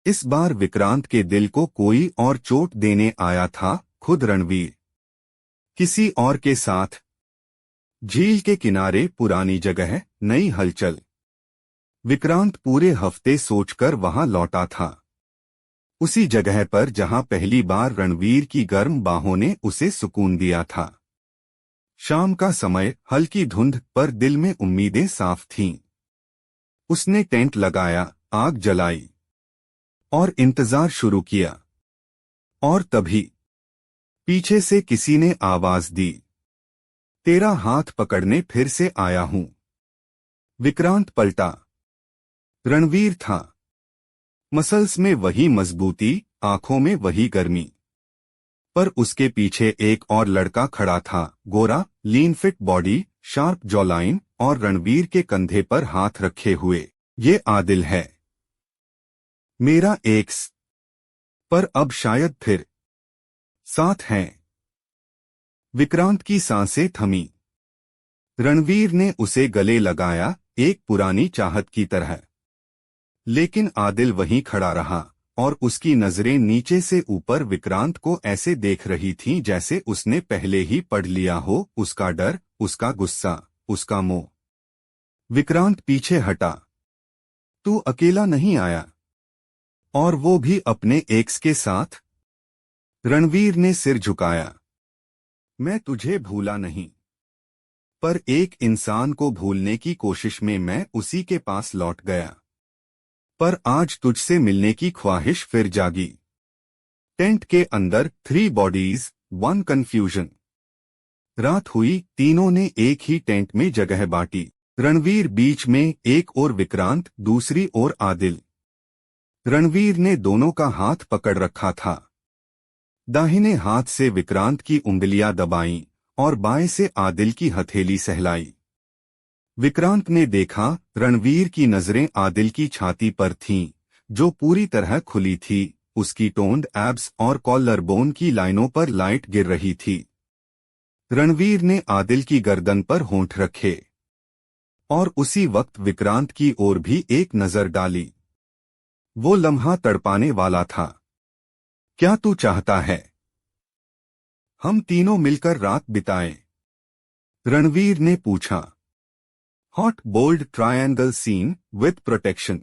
इस बार विक्रांत के दिल को कोई और चोट देने आया था, खुद रणवीर। किसी और के साथ। झील के किनारे पुरानी जगह, नई हलचल। विक्रांत पूरे हफ्ते सोचकर वहां लौटा था। उसी जगह पर जहां पहली बार रणवीर की गर्म बाहों ने उसे सुकून दिया था। शाम का समय, हल्की धुंध, पर दिल में उम्मीदें साफ थीं। उसने टेंट लगाया, आग जलाई और इंतजार शुरू किया। और तभी पीछे से किसी ने आवाज दी, तेरा हाथ पकड़ने फिर से आया हूं। विक्रांत पलटा। रणवीर था। मसल्स में वही मजबूती, आंखों में वही गर्मी। पर उसके पीछे एक और लड़का खड़ा था, गोरा, लीन फिट बॉडी, शार्प जॉलाइन और रणवीर के कंधे पर हाथ रखे हुए। ये आदिल है, मेरा एक्स। पर अब शायद फिर साथ हैं। विक्रांत की सांसें थमी। रणवीर ने उसे गले लगाया, एक पुरानी चाहत की तरह। लेकिन आदिल वहीं खड़ा रहा और उसकी नजरें नीचे से ऊपर विक्रांत को ऐसे देख रही थीं जैसे उसने पहले ही पढ़ लिया हो, उसका डर, उसका गुस्सा, उसका मोह। विक्रांत पीछे हटा। तू अकेला नहीं आया, और वो भी अपने एक्स के साथ? रणवीर ने सिर झुकाया। मैं तुझे भूला नहीं, पर एक इंसान को भूलने की कोशिश में मैं उसी के पास लौट गया। पर आज तुझसे मिलने की ख्वाहिश फिर जागी। टेंट के अंदर 3 बॉडीज, 1 कंफ्यूजन। रात हुई, तीनों ने एक ही टेंट में जगह बांटी। रणवीर बीच में, एक ओर विक्रांत, दूसरी ओर आदिल। रणवीर ने दोनों का हाथ पकड़ रखा था। दाहिने हाथ से विक्रांत की उंगलियां दबाईं और बाएं से आदिल की हथेली सहलाई। विक्रांत ने देखा, रणवीर की नजरें आदिल की छाती पर थीं, जो पूरी तरह खुली थी। उसकी टोन्ड एब्स और कॉलर बोन की लाइनों पर लाइट गिर रही थी। रणवीर ने आदिल की गर्दन पर होंठ रखे और उसी वक्त विक्रांत की ओर भी एक नजर डाली। वो लम्हा तड़पाने वाला था। क्या तू चाहता है हम तीनों मिलकर रात बिताएं? रणवीर ने पूछा। Hot bold triangle scene with protection.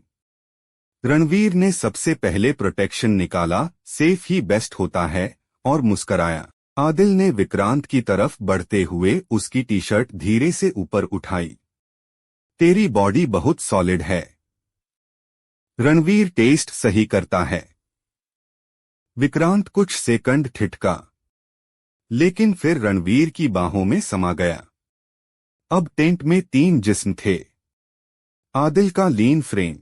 Ranveer ने सबसे पहले प्रोटेक्शन निकाला, सेफ ही बेस्ट होता है, और मुस्कराया। आदिल ने विक्रांत की तरफ बढ़ते हुए उसकी टी शर्ट धीरे से ऊपर उठाई। तेरी बॉडी बहुत सॉलिड है। रणवीर टेस्ट सही करता है। विक्रांत कुछ सेकंड ठिठका, लेकिन फिर रणवीर की बाहों में समा गया। अब टेंट में 3 जिस्म थे। आदिल का लीन फ्रेम,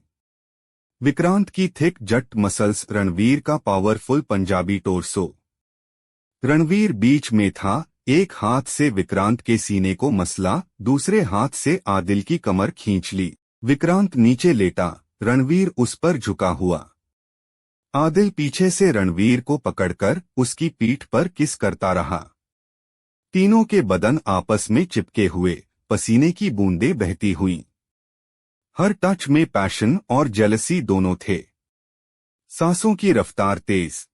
विक्रांत की थिक जट मसल्स, रणवीर का पावरफुल पंजाबी टोर्सो। रणवीर बीच में था, एक हाथ से विक्रांत के सीने को मसला, दूसरे हाथ से आदिल की कमर खींच ली। विक्रांत नीचे लेटा, रणवीर उस पर झुका हुआ। आदिल पीछे से रणवीर को पकड़कर उसकी पीठ पर किस करता रहा। तीनों के बदन आपस में चिपके हुए, पसीने की बूंदें बहती हुईं। हर टच में पैशन और जेलसी दोनों थे। सांसों की रफ्तार तेज।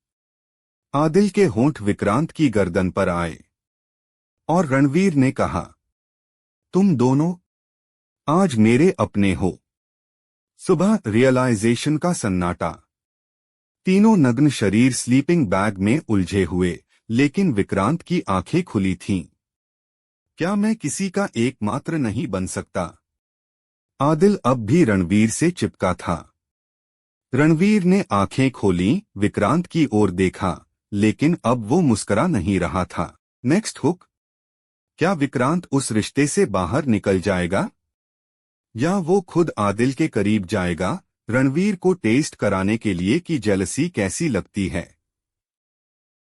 आदिल के होंठ विक्रांत की गर्दन पर आए और रणवीर ने कहा, तुम दोनों आज मेरे अपने हो। सुबह रियलाइजेशन का सन्नाटा। तीनों नग्न शरीर स्लीपिंग बैग में उलझे हुए, लेकिन विक्रांत की आंखें खुली थीं। क्या मैं किसी का एकमात्र नहीं बन सकता? आदिल अब भी रणवीर से चिपका था। रणवीर ने आंखें खोलीं, विक्रांत की ओर देखा, लेकिन अब वो मुस्कुरा नहीं रहा था। Next hook. क्या विक्रांत उस रिश्ते से बाहर निकल जाएगा, या वो खुद आदिल के करीब जाएगा, रणवीर को टेस्ट कराने के लिए कि जेलसी कैसी लगती है?